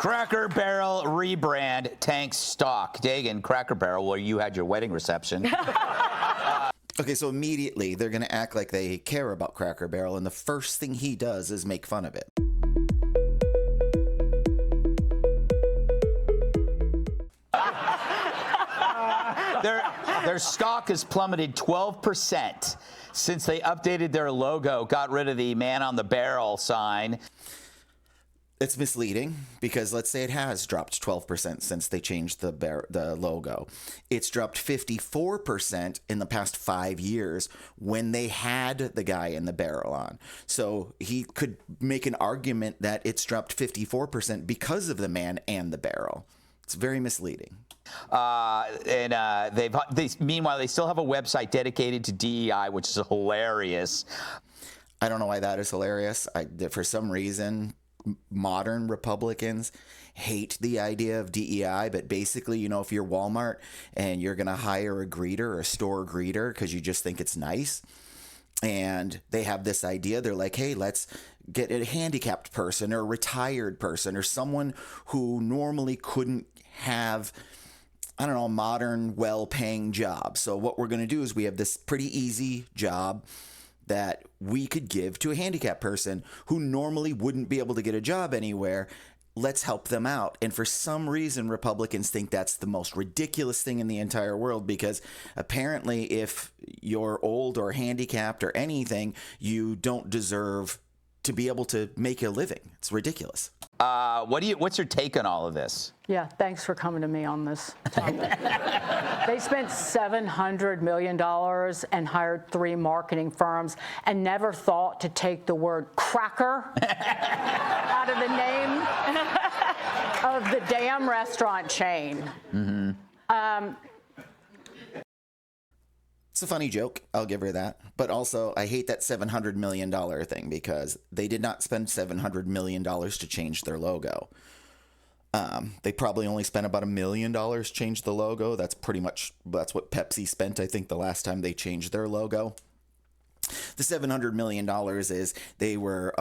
Cracker Barrel rebrand tanks stock. Dagan, Cracker Barrel, where you had your wedding reception. Okay, so immediately they're going to act like they care about Cracker Barrel, and the first thing he does is make fun of it. Their stock has plummeted 12% since they updated their logo, got rid of the man on the barrel sign. It's misleading because let's say it has dropped 12% since they changed the logo. It's dropped 54% in the past 5 years when they had the guy in the barrel on. So he could make an argument that it's dropped 54% because of the man and the barrel. It's very misleading. Meanwhile, they still have a website dedicated to DEI, which is hilarious. I don't know why that is hilarious. For some reason, modern Republicans hate the idea of DEI, but basically, you know, if you're Walmart and you're going to hire a greeter or a store greeter because you just think it's nice, and they have this idea, they're like, hey, let's get a handicapped person or a retired person or someone who normally couldn't have, I don't know, a modern, well-paying job. So what we're going to do is we have this pretty easy job that we could give to a handicapped person who normally wouldn't be able to get a job anywhere. Let's help them out. And for some reason, Republicans think that's the most ridiculous thing in the entire world, because apparently if you're old or handicapped or anything, you don't deserve to be able to make a living. It's ridiculous. What's your take on all of this? Yeah, thanks for coming to me on this topic. They spent $700 million and hired 3 marketing firms and never thought to take the word cracker out of the name of the damn restaurant chain. Mm-hmm. It's a funny joke, I'll give her that. But also, I hate that $700 million thing because they did not spend $700 million to change their logo. They probably only spent about $1 million to change the logo. That's what Pepsi spent, I think, the last time they changed their logo. The $700 million is they were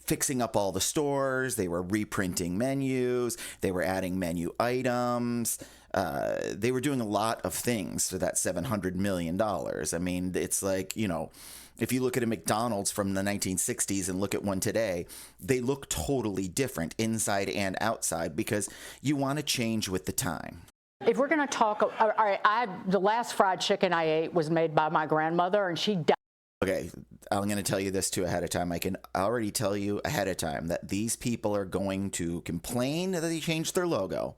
fixing up all the stores, they were reprinting menus, they were adding menu items. They were doing a lot of things for that $700 million. I mean, it's like, you know, if you look at a McDonald's from the 1960s and look at one today, they look totally different inside and outside because you want to change with the time. If we're going to talk, all right, the last fried chicken I ate was made by my grandmother, and she died. Okay, I'm going to tell you this too ahead of time. I can already tell you ahead of time that these people are going to complain that they changed their logo.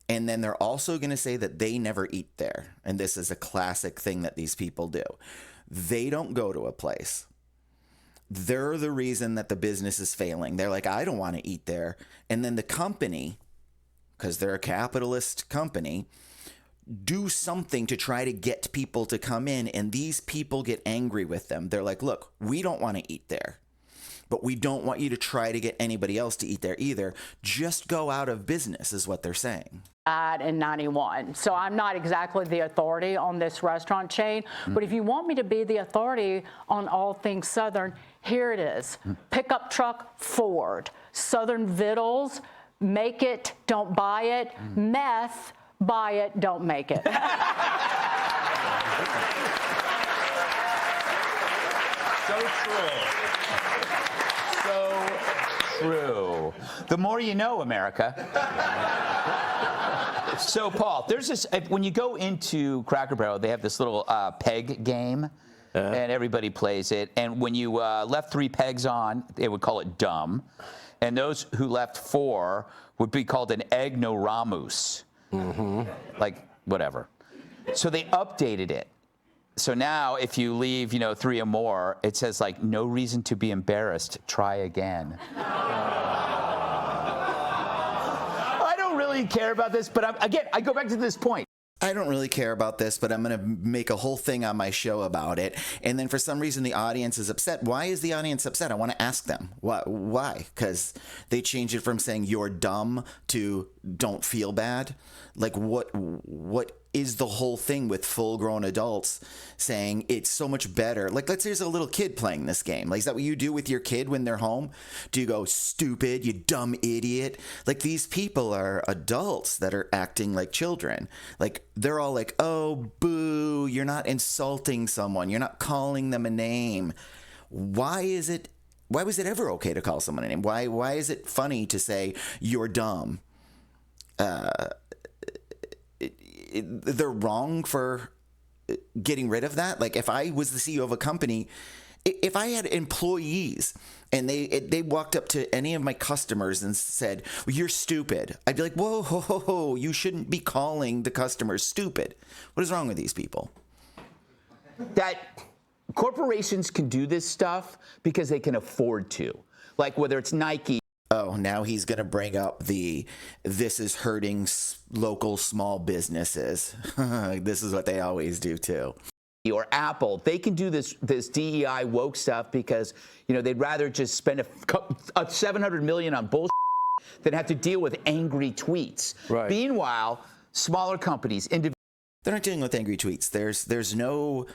And then they're also going to say that they never eat there. And this is a classic thing that these people do. They don't go to a place. They're the reason that the business is failing. They're like, I don't want to eat there. And then the company, because they're a capitalist company, do something to try to get people to come in. And these people get angry with them. They're like, look, we don't want to eat there. But we don't want you to try to get anybody else to eat there either. Just go out of business is what they're saying. In 91. So I'm not exactly the authority on this restaurant chain, but if you want me to be the authority on all things Southern, here it is. Pickup truck, Ford. Southern Vittles, make it, don't buy it. Meth, buy it, don't make it. So true. So true. The more you know, America. So, Paul, there's this, when you go into Cracker Barrel, they have this little peg game, and everybody plays it. And when you left 3 pegs on, they would call it dumb. And those who left 4 would be called an ignoramus. Mm-hmm. Like, whatever. So they updated it. So now if you leave, 3 or more, it says, like, no reason to be embarrassed, try again. Care about this, but I go back to this point. I don't really care about this, but I'm going to make a whole thing on my show about it. And then for some reason, the audience is upset. Why is the audience upset? I want to ask them. Why? Because they changed it from saying you're dumb to don't feel bad. Like, what is the whole thing with full-grown adults saying it's so much better? Like, let's say there's a little kid playing this game. Like, is that what you do with your kid when they're home? Do you go, stupid, you dumb idiot? Like, these people are adults that are acting like children. Like, they're all like, oh, boo, you're not insulting someone. You're not calling them a name. Why was it ever okay to call someone a name? Why is it funny to say you're dumb? They're wrong for getting rid of that. Like, if I was the CEO of a company, if I had employees and they walked up to any of my customers and said, well, you're stupid, I'd be like, whoa, ho, ho, ho, you shouldn't be calling the customers stupid. What is wrong with these people? That corporations can do this stuff because they can afford to. Like, whether it's Nike. Oh, now he's going to bring up this is hurting local small businesses. This is what they always do too. Or Apple, they can do this DEI woke stuff because, they'd rather just spend a $700 million on bullshit than have to deal with angry tweets. Right. Meanwhile, smaller companies, they're not dealing with angry tweets. There's no.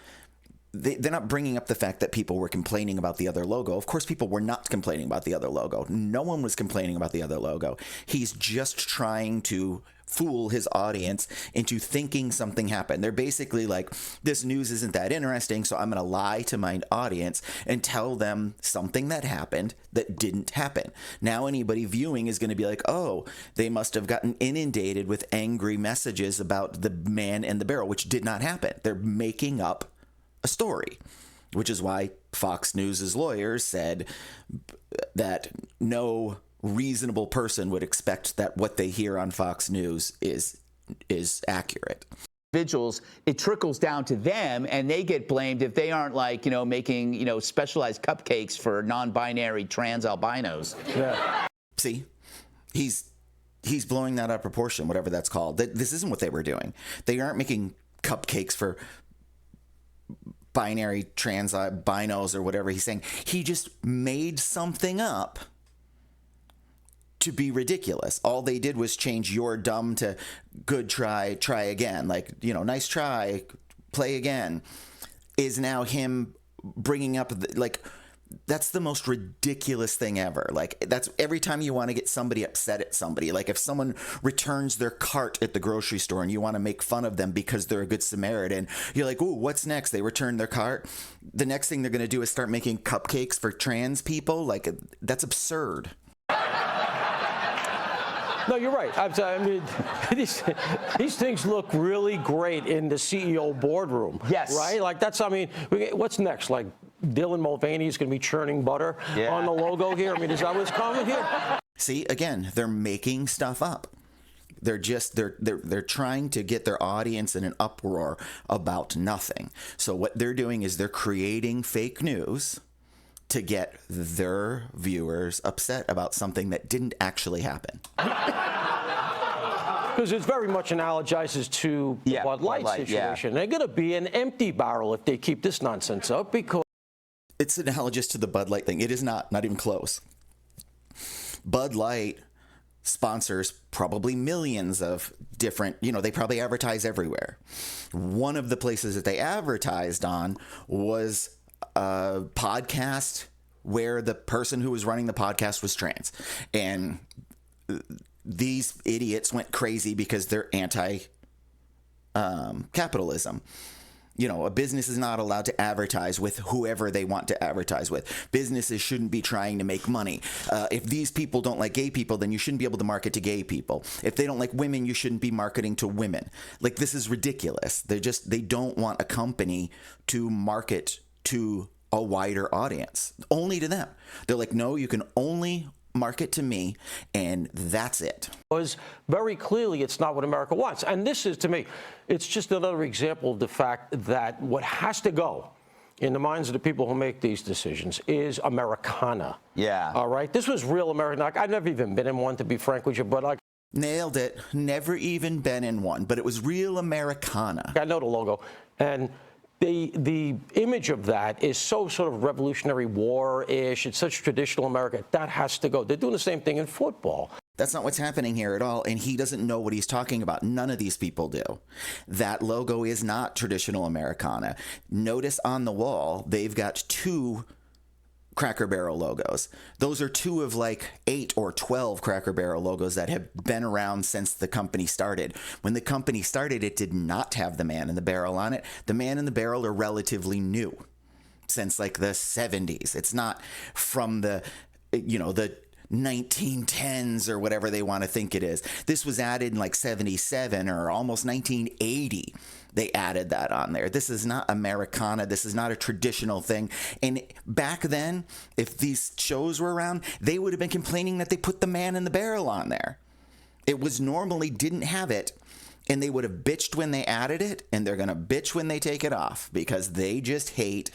They're not bringing up the fact that people were complaining about the other logo. Of course, people were not complaining about the other logo. No one was complaining about the other logo. He's just trying to fool his audience into thinking something happened. They're basically like, this news isn't that interesting, so I'm going to lie to my audience and tell them something that happened that didn't happen. Now anybody viewing is going to be like, oh, they must have gotten inundated with angry messages about the man in the barrel, which did not happen. They're making up a story, which is why Fox News' lawyers said that no reasonable person would expect that what they hear on Fox News is accurate. individuals, it trickles down to them, and they get blamed if they aren't making specialized cupcakes for non-binary trans albinos. Yeah. See, he's blowing that out of proportion, whatever that's called. This isn't what they were doing. They aren't making cupcakes for binary trans binos or whatever he's saying. He just made something up to be ridiculous. All they did was change "you're dumb" to "good try, try again." Like, nice try, play again. Is now him bringing up that's the most ridiculous thing ever. Like, that's every time you want to get somebody upset at somebody. Like, if someone returns their cart at the grocery store and you want to make fun of them because they're a good Samaritan, you're like, ooh, what's next? They return their cart. The next thing they're going to do is start making cupcakes for trans people. Like, that's absurd. No, you're right. I mean, these things look really great in the CEO boardroom. Yes. Right? Like, what's next? Like, Dylan Mulvaney is going to be churning butter on the logo here? I mean, is that what's coming here? See, again, they're making stuff up. They're trying to get their audience in an uproar about nothing. So what they're doing is they're creating fake news to get their viewers upset about something that didn't actually happen. Because it very much analogizes to the Bud Light situation. They're going to be an empty barrel if they keep this nonsense up, because it's analogous to the Bud Light thing. It is not even close. Bud Light sponsors probably millions of different, they probably advertise everywhere. One of the places that they advertised on was a podcast where the person who was running the podcast was trans. And these idiots went crazy because they're anti-capitalism. A business is not allowed to advertise with whoever they want to advertise with. Businesses shouldn't be trying to make money. If these people don't like gay people, then you shouldn't be able to market to gay people. If they don't like women, you shouldn't be marketing to women. Like, this is ridiculous. They don't want a company to market to a wider audience, only to them. They're like, no, you can only market to me, and that's it. Was very clearly it's not what America wants. And this is, to me, it's just another example of the fact that what has to go in the minds of the people who make these decisions is Americana. Yeah. All right? This was real American. I've never even been in one, to be frank with you, but Nailed it. Never even been in one, but it was real Americana. I know the logo. And the image of that is so sort of Revolutionary War-ish. It's such traditional America. That has to go. They're doing the same thing in football. That's not what's happening here at all, and he doesn't know what he's talking about. None of these people do. That logo is not traditional Americana. Notice on the wall, they've got 2 Cracker Barrel logos. Those are 2 of like 8 or 12 Cracker Barrel logos that have been around since the company started. When the company started, it did not have the man in the barrel on it. The man in the barrel are relatively new, since like the 70s. It's not from the 1910s or whatever they want to think it is. This was added in like 77 or almost 1980. They added that on there. This is not Americana. This is not a traditional thing. And back then, if these shows were around, they would have been complaining that they put the man in the barrel on there. It was normally didn't have it. And they would have bitched when they added it, and they're going to bitch when they take it off because they just hate.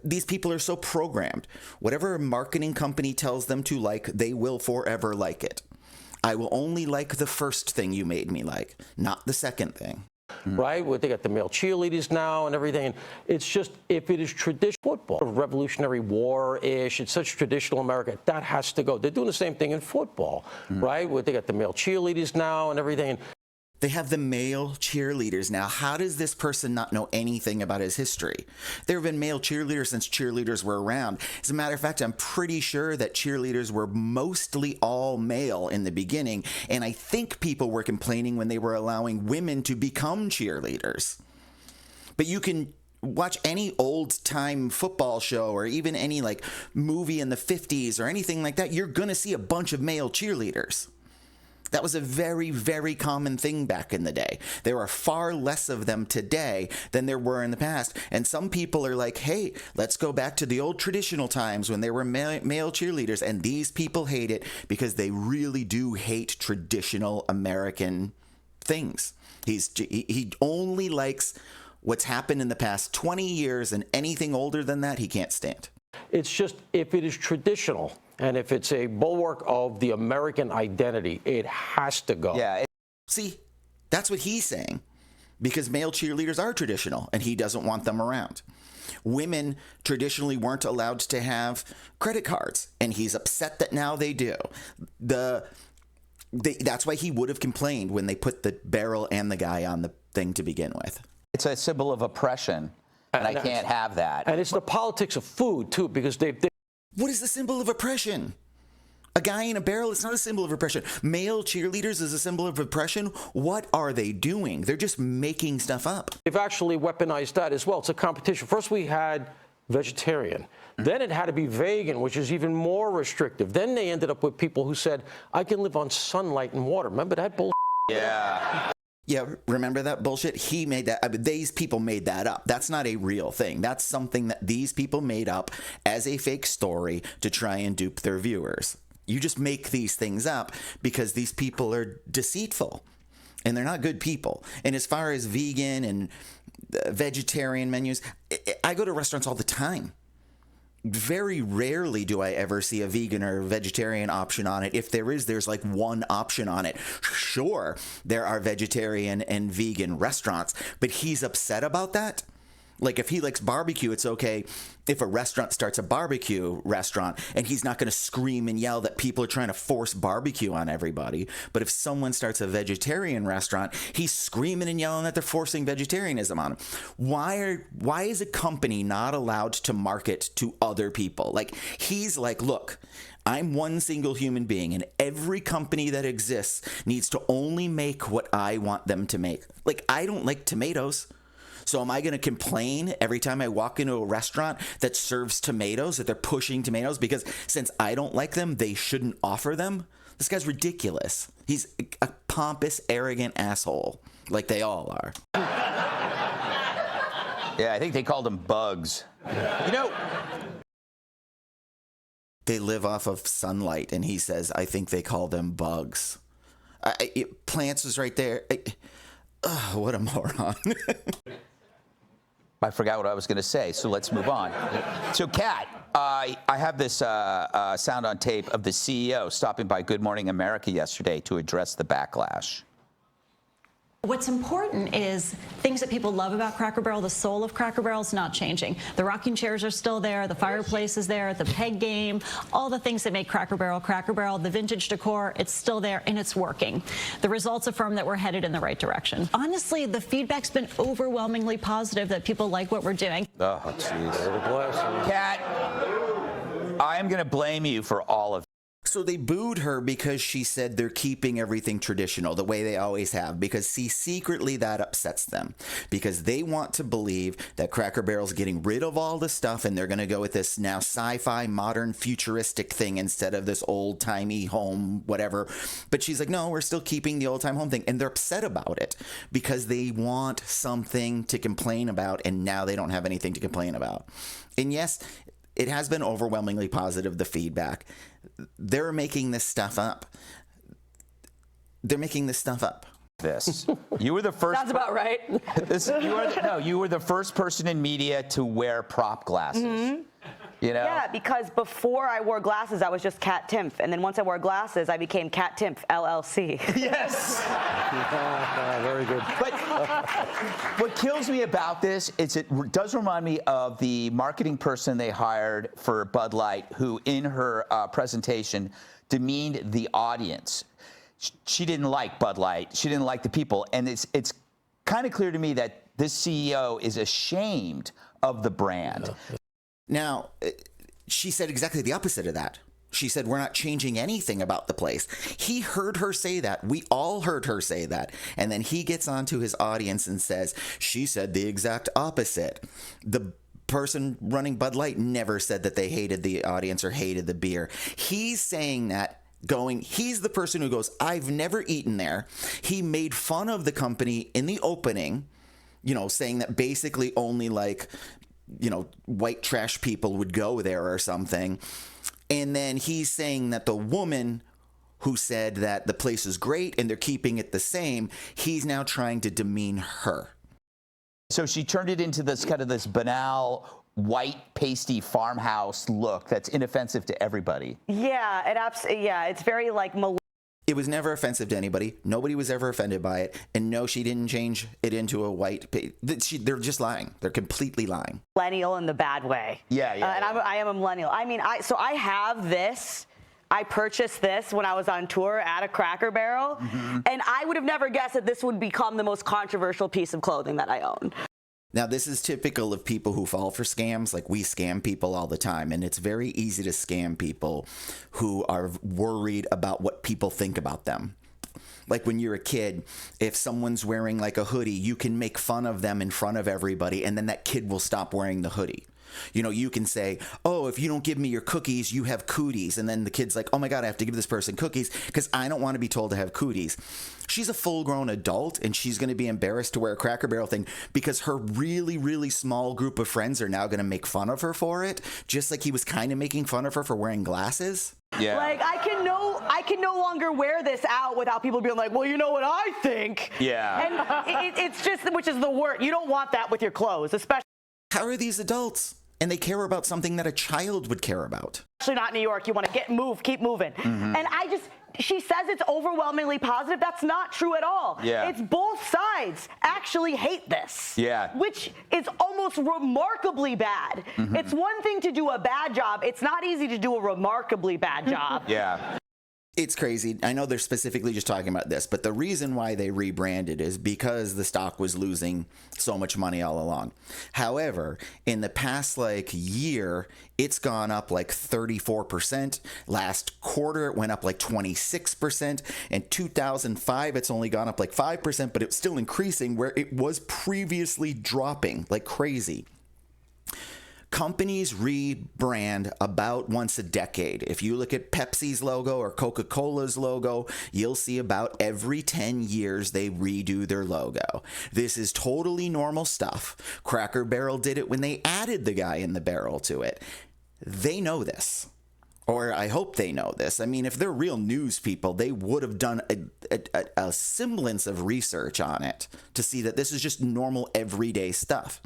These people are so programmed. Whatever a marketing company tells them to like, they will forever like it. I will only like the first thing you made me like, not the second thing. Right? Well, they got the male cheerleaders now and everything. And it's just, if it is traditional football, Revolutionary War-ish, it's such traditional America, that has to go. They're doing the same thing in football, right? Well, they got the male cheerleaders now and everything. And they have the male cheerleaders now. How does this person not know anything about his history? There have been male cheerleaders since cheerleaders were around. As a matter of fact, I'm pretty sure that cheerleaders were mostly all male in the beginning, and I think people were complaining when they were allowing women to become cheerleaders. But you can watch any old-time football show or even any like movie in the 50s or anything like that, you're going to see a bunch of male cheerleaders. That was a very, very common thing back in the day. There are far less of them today than there were in the past. And some people are like, hey, let's go back to the old traditional times when there were male cheerleaders. And these people hate it because they really do hate traditional American things. He only likes what's happened in the past 20 years, and anything older than that, he can't stand. it's just, if it is traditional, and if it's a bulwark of the American identity, it has to go. Yeah. See, that's what he's saying, because male cheerleaders are traditional, and he doesn't want them around. Women traditionally weren't allowed to have credit cards, and he's upset that now they do. That's why he would have complained when they put the barrel and the guy on the thing to begin with. It's a symbol of oppression, and I can't have that. And it's the politics of food, too, because they What is the symbol of oppression? A guy in a barrel is not a symbol of oppression. Male cheerleaders is a symbol of oppression. What are they doing? They're just making stuff up. they've actually weaponized that as well. It's a competition. First we had vegetarian. Then it had to be vegan, which is even more restrictive. Then they ended up with people who said, I can live on sunlight and water. Remember that bullshit? Yeah. Yeah, remember that bullshit? He made that. I mean, these people made that up. That's not a real thing. That's something that these people made up as a fake story to try and dupe their viewers. You just make these things up because these people are deceitful and they're not good people. And as far as vegan and vegetarian menus, I go to restaurants all the time. Very rarely do I ever see a vegan or vegetarian option on it. If there is, there's like one option on it. Sure, there are vegetarian and vegan restaurants, but he's upset about that. Like, if he likes barbecue, it's okay if a restaurant starts a barbecue restaurant and he's not going to scream and yell that people are trying to force barbecue on everybody. But if someone starts a vegetarian restaurant, he's screaming and yelling that they're forcing vegetarianism on him. Why is a company not allowed to market to other people? Like, he's like, look, I'm one single human being, and every company that exists needs to only make what I want them to make. Like, I don't like tomatoes. So am I going to complain every time I walk into a restaurant that serves tomatoes, that they're pushing tomatoes, because since I don't like them, they shouldn't offer them? This guy's ridiculous. He's a pompous, arrogant asshole, like they all are. Yeah, I think they called them bugs. You know, They live off of sunlight, and he says, I think they call them bugs. Plants is right there. What a moron. I forgot what I was going to say, so let's move on. So, Kat, I have this sound on tape of the CEO stopping by Good Morning America yesterday to address the backlash. What's important is things that people love about Cracker Barrel. The soul of Cracker Barrel is not changing. The rocking chairs are still there. The fireplace is there. The peg game. All the things that make Cracker Barrel, the vintage decor, it's still there and it's working. The results affirm that we're headed in the right direction. Honestly, the feedback's been overwhelmingly positive that people like what we're doing. Oh, jeez. Kat, I am going to blame you for all of it. So they booed her because she said they're keeping everything traditional the way they always have, because see, secretly that upsets them because they want to believe that Cracker Barrel's getting rid of all the stuff and they're going to go with this now sci-fi modern futuristic thing instead of this old-timey home whatever. But she's like, no, we're still keeping the old-time home thing, and they're upset about it because they want something to complain about and now they don't have anything to complain about. And yes, it has been overwhelmingly positive, the feedback. They're making this stuff up. They're making this stuff up. You were the first. Sounds about right. You were the first person in media to wear prop glasses. Mm-hmm. You know? Yeah, because before I wore glasses, I was just Kat Timpf. And then once I wore glasses, I became Kat Timpf, LLC. Yes. Very good. But what kills me about this is it does remind me of the marketing person they hired for Bud Light, who in her presentation demeaned the audience. She didn't like Bud Light. She didn't like the people. And it's kind of clear to me that this CEO is ashamed of the brand. Now, she said exactly the opposite of that. She said, we're not changing anything about the place. He heard her say that. We all heard her say that. And then he gets onto his audience and says, she said the exact opposite. The person running Bud Light never said that they hated the audience or hated the beer. He's saying that. He's the person who goes, I've never eaten there. He made fun of the company in the opening, saying that basically only white trash people would go there or something. And then he's saying that the woman who said that the place is great and they're keeping it the same, he's now trying to demean her. So she turned it into this kind of this banal white pasty farmhouse look that's inoffensive to everybody. Yeah, it's very like It was never offensive to anybody. Nobody was ever offended by it. And no, she didn't change it into a white. They're just lying. They're completely lying. millennial in the bad way. Yeah. And I am a millennial. I mean, I have this. I purchased this when I was on tour at a Cracker Barrel. Mm-hmm. And I would have never guessed that this would become the most controversial piece of clothing that I own. Now, this is typical of people who fall for scams. Like, we scam people all the time, and it's very easy to scam people who are worried about what people think about them. Like when you're a kid, if someone's wearing like a hoodie, you can make fun of them in front of everybody, and then that kid will stop wearing the hoodie. You can say, oh, if you don't give me your cookies, you have cooties. And then the kid's like, oh my God, I have to give this person cookies because I don't want to be told to have cooties. She's a full-grown adult, and she's going to be embarrassed to wear a Cracker Barrel thing because her really, really small group of friends are now going to make fun of her for it, just like he was kind of making fun of her for wearing glasses. Yeah. Like, I can no longer wear this out without people being like, well, you know what I think. Yeah. And it's just, which is the word. You don't want that with your clothes, especially. How are these adults? And they care about something that a child would care about. Especially not in New York. You want to keep moving. Mm-hmm. And she says it's overwhelmingly positive. That's not true at all. Yeah. It's both sides actually hate this. Yeah. Which is almost remarkably bad. Mm-hmm. It's one thing to do a bad job. It's not easy to do a remarkably bad job. Yeah. It's crazy. I know they're specifically just talking about this, but the reason why they rebranded is because the stock was losing so much money all along. However, in the past year, it's gone up like 34%. Last quarter, it went up like 26%. In 2005, it's only gone up like 5%, but it's still increasing where it was previously dropping like crazy. Companies rebrand about once a decade. If you look at Pepsi's logo or Coca-Cola's logo, you'll see about every 10 years they redo their logo. This is totally normal stuff. Cracker Barrel did it when they added the guy in the barrel to it. They know this. Or I hope they know this. I mean, if they're real news people, they would have done a semblance of research on it to see that this is just normal everyday stuff.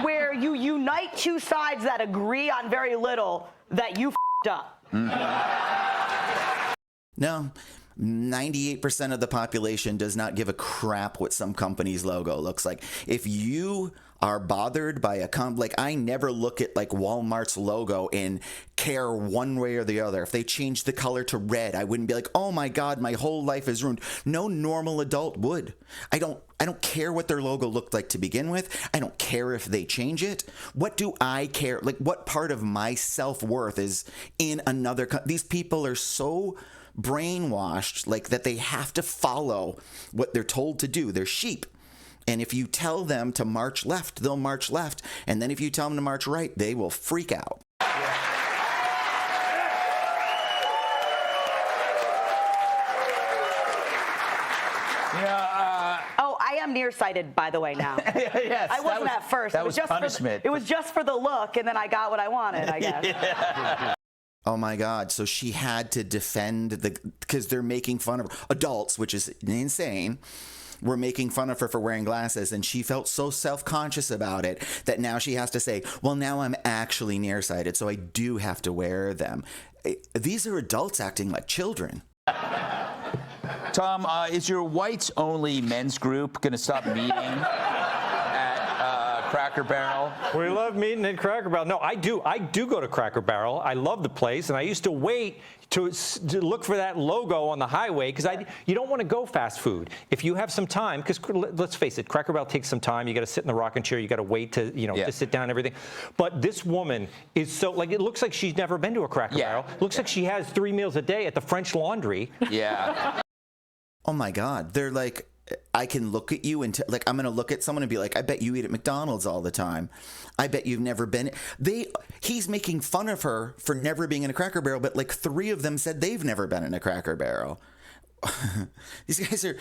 Where you unite two sides that agree on very little that you f***ed up. No, 98% of the population does not give a crap what some company's logo looks like. If you are bothered by like I never look at like Walmart's logo and care one way or the other. If they change the color to red, I wouldn't be like, oh my God, my whole life is ruined. No normal adult would. I don't care what their logo looked like to begin with. I don't care if they change it. What do I care? Like, what part of my self-worth is in another these people are so brainwashed, like, that they have to follow what they're told to do. They're sheep. And if you tell them to march left, they'll march left. And then if you tell them to march right, they will freak out. Oh, I am nearsighted, by the way, now. Yes, I wasn't at first. That It was just punishment. it was just for the look, and then I got what I wanted, I guess. Yeah. Oh my God. So she had to defend because they're making fun of adults, which is insane. We're making fun of her for wearing glasses, and she felt so self-conscious about it that now she has to say, well, now I'm actually nearsighted, so I do have to wear them. These are adults acting like children. Tom, is your whites-only men's group going to stop meeting at Cracker Barrel? We love meeting at Cracker Barrel. No, I do. I do go to Cracker Barrel. I love the place, and I used to wait to look for that logo on the highway because you don't want to go fast food. If you have some time, because let's face it, Cracker Barrel takes some time. You got to sit in the rocking chair. You got to wait to to sit down and everything. But this woman is so, like, it looks like she's never been to a Cracker Barrel. Looks like she has 3 meals a day at the French Laundry. Yeah. Oh my God. They're like, I can look at you and like, I'm going to look at someone and be like, I bet you eat at McDonald's all the time. I bet you've never been. He's making fun of her for never being in a Cracker Barrel, but like 3 of them said they've never been in a Cracker Barrel. These guys are,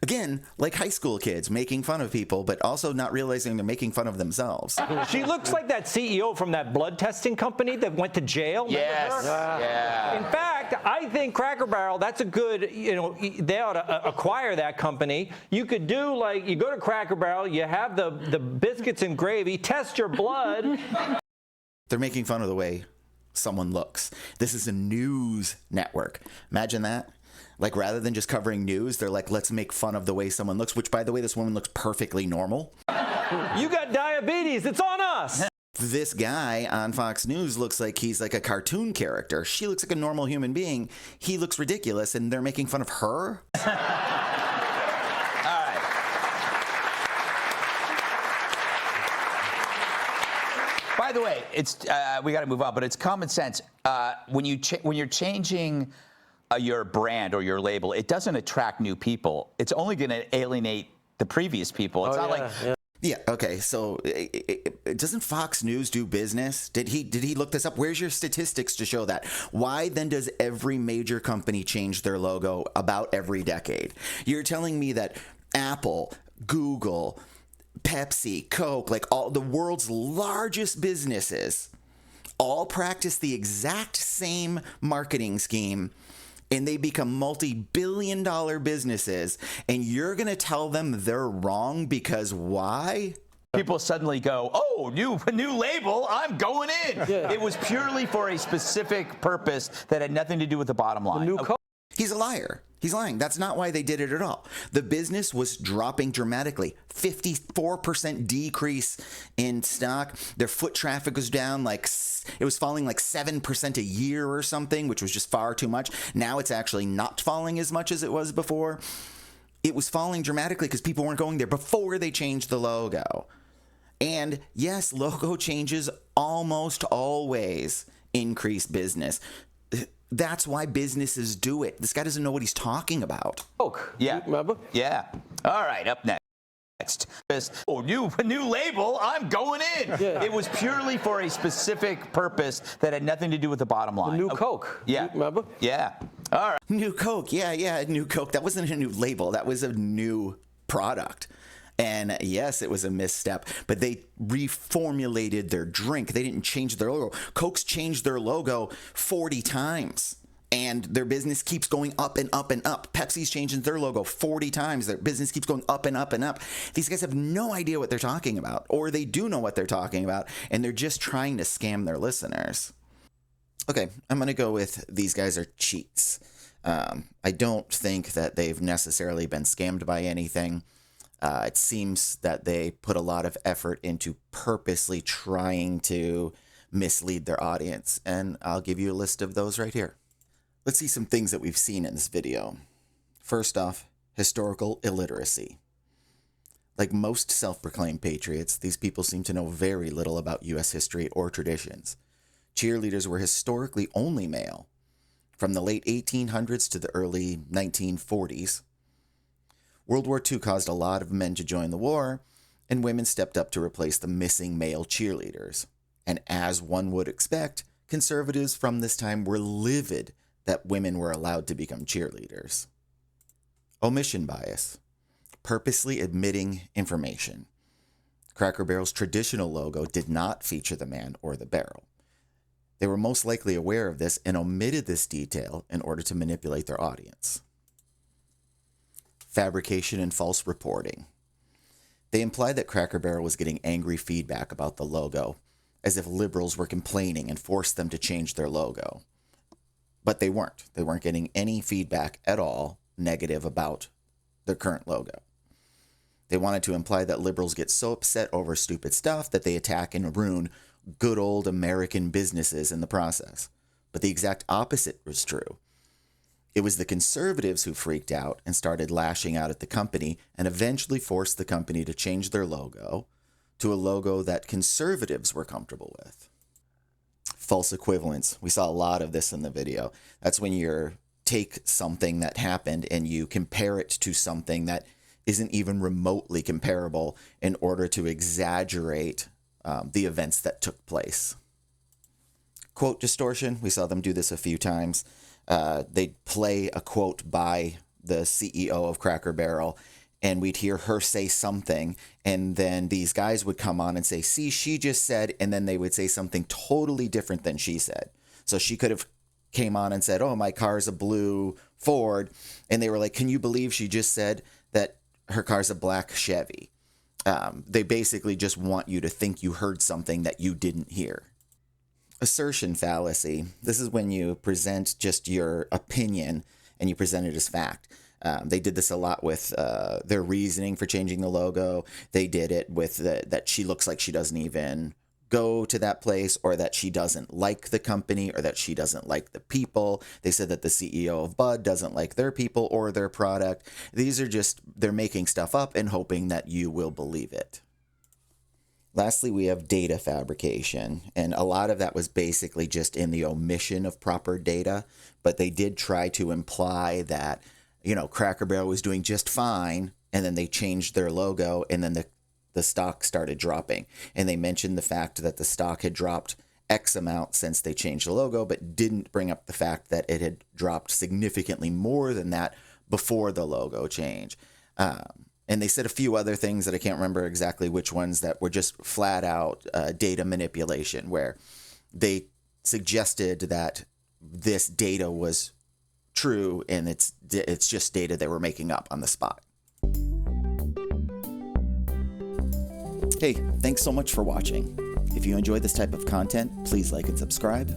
again, like high school kids making fun of people, but also not realizing they're making fun of themselves. She looks like that CEO from that blood testing company that went to jail. Yes. Yeah. In fact, I think Cracker Barrel, that's a good, they ought to acquire that company. You could do, like, you go to Cracker Barrel, you have the biscuits and gravy, test your blood. They're making fun of the way someone looks. This is a news network. Imagine that. Like, rather than just covering news, they're like, let's make fun of the way someone looks, which, by the way, this woman looks perfectly normal. You got diabetes. It's on us. This guy on Fox News looks like he's like a cartoon character. She looks like a normal human being. He looks ridiculous, and they're making fun of her? All right. By the way, it's we got to move on, but it's common sense. When you're changing your brand or your label, it doesn't attract new people. It's only going to alienate the previous people. It's not like. Yeah. Okay. So, doesn't Fox News do business? Did he look this up? Where's your statistics to show that? Why then does every major company change their logo about every decade? You're telling me that Apple, Google, Pepsi, Coke, like all the world's largest businesses, all practice the exact same marketing scheme, and they become multi-billion-dollar businesses, and you're going to tell them they're wrong because why? People suddenly go, oh, new label, I'm going in. Yeah. It was purely for a specific purpose that had nothing to do with the bottom line. The new Coke. He's a liar. He's lying. That's not why they did it at all. The business was dropping dramatically. 54% decrease in stock. Their foot traffic was down, like it was falling like 7% a year or something, which was just far too much. Now it's actually not falling as much as it was before. It was falling dramatically because people weren't going there before they changed the logo. And yes, logo changes almost always increase business. That's why businesses do it. This guy doesn't know what he's talking about. Coke. Yeah. You remember? Yeah. All right, up next. Oh, new label, I'm going in. Yeah. It was purely for a specific purpose that had nothing to do with the bottom line. The new Coke. Yeah. You remember? Yeah. All right. New Coke. Yeah, new Coke. That wasn't a new label. That was a new product. And yes, it was a misstep, but they reformulated their drink. They didn't change their logo. Coke's changed their logo 40 times, and their business keeps going up and up and up. Pepsi's changing their logo 40 times. Their business keeps going up and up and up. These guys have no idea what they're talking about, or they do know what they're talking about, and they're just trying to scam their listeners. Okay, I'm going to go with these guys are cheats. I don't think that they've necessarily been scammed by anything. It seems that they put a lot of effort into purposely trying to mislead their audience, and I'll give you a list of those right here. Let's see some things that we've seen in this video. First off, historical illiteracy. Like most self-proclaimed patriots, these people seem to know very little about U.S. history or traditions. Cheerleaders were historically only male, from the late 1800s to the early 1940s. World War II caused a lot of men to join the war, and women stepped up to replace the missing male cheerleaders. And as one would expect, conservatives from this time were livid that women were allowed to become cheerleaders. Omission bias. Purposely omitting information. Cracker Barrel's traditional logo did not feature the man or the barrel. They were most likely aware of this and omitted this detail in order to manipulate their audience. Fabrication and false reporting. They implied that Cracker Barrel was getting angry feedback about the logo, as if liberals were complaining and forced them to change their logo. But they weren't. They weren't getting any feedback at all negative about their current logo. They wanted to imply that liberals get so upset over stupid stuff that they attack and ruin good old American businesses in the process. But the exact opposite was true. It was the conservatives who freaked out and started lashing out at the company and eventually forced the company to change their logo to a logo that conservatives were comfortable with. False equivalence. We saw a lot of this in the video. That's when you take something that happened and you compare it to something that isn't even remotely comparable in order to exaggerate the events that took place. Quote distortion. We saw them do this a few times. They'd play a quote by the CEO of Cracker Barrel, and we'd hear her say something, and then these guys would come on and say, see, she just said, and then they would say something totally different than she said. So she could have came on and said, oh, my car's a blue Ford, and they were like, can you believe she just said that her car's a black Chevy? They basically just want you to think you heard something that you didn't hear. Assertion fallacy. This is when you present just your opinion and you present it as fact. They did this a lot with their reasoning for changing the logo. They did it with that she looks like she doesn't even go to that place, or that she doesn't like the company, or that she doesn't like the people. They said that the CEO of Bud doesn't like their people or their product. These are just, they're making stuff up and hoping that you will believe it. Lastly, we have data fabrication, and a lot of that was basically just in the omission of proper data, but they did try to imply that, you know, Cracker Barrel was doing just fine, and then they changed their logo, and then the stock started dropping. And they mentioned the fact that the stock had dropped X amount since they changed the logo, but didn't bring up the fact that it had dropped significantly more than that before the logo change. And they said a few other things that I can't remember exactly which ones, that were just flat out data manipulation, where they suggested that this data was true and it's just data they were making up on the spot. Hey, thanks so much for watching. If you enjoy this type of content, please like and subscribe.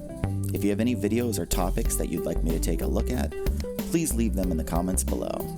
If you have any videos or topics that you'd like me to take a look at, please leave them in the comments below.